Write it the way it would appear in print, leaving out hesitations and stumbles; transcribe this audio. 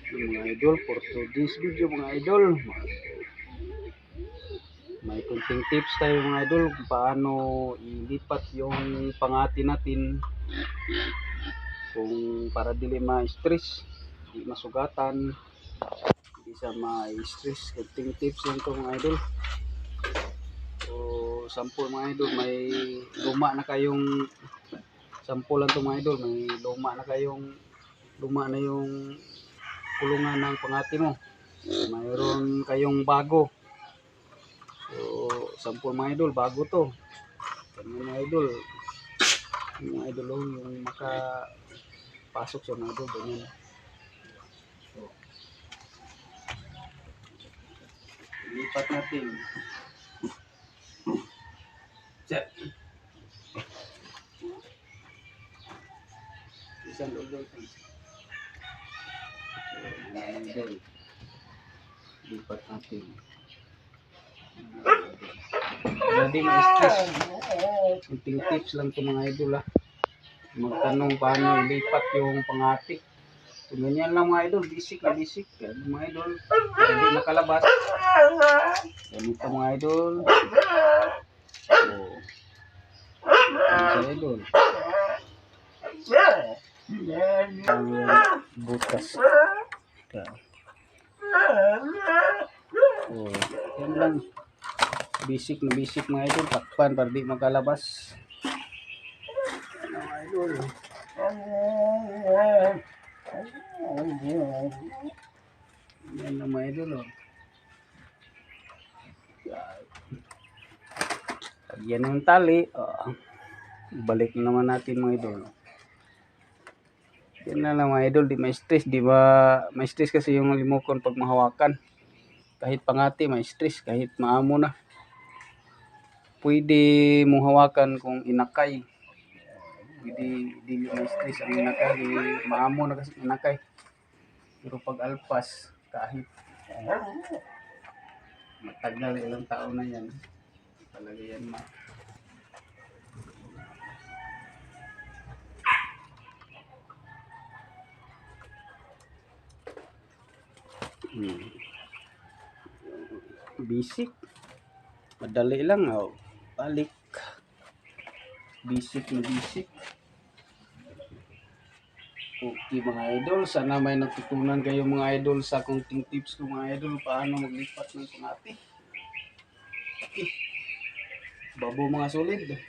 yung mga idol, for today's video mga idol, may kunting tips tayo mga idol kung paano ilipat yung pangati natin kung para dili ma-stress, di masugatan, di sa ma-stress. Kunting tips lang to mga idol. So sample mga idol, may luma na kayong sample lang to mga idol, may luma na yung kulungan ng pangati mo, mayroon kayong bago. So sample mga idol, bago to. Mga idol, yung makapasok sa mga idol ganyan. So lipat natin. Check. Isang idol. So lipat natin. Hindi ma-stress. Kunting tips lang to mga idol ha. Magtanong paano ilipat yung pangati. So ganyan lang mga idol, basic na basic. Mga idol, hindi makalabas. Ganito mga idol. So, idol. Ang butas. So, yan lang. Basic na basic mga idol, takpan para di makalabas. Mga idol. Yan na mga idol. Yan yung tali. Balik na naman natin mga idol. Yan na lang mga idol, di ma-stress, di ba? Ma-stress kasi yung limokon pag mahawakan. Kahit pangati, ma-stress, kahit maamo na. Pwede mong hawakan kung inakay. Pwede di ma-stress ang inakay, di maamo na kasi inakay. Pero pag alpas, kahit matagal, ilang taon na yan, talaga yan basic, madali lang. Balik, basic na basic. Okay mga idol, sana may natutunan kayo mga idol sa kunting tips ko mga idol paano maglipat ng pangati. Okay, babo mga solid.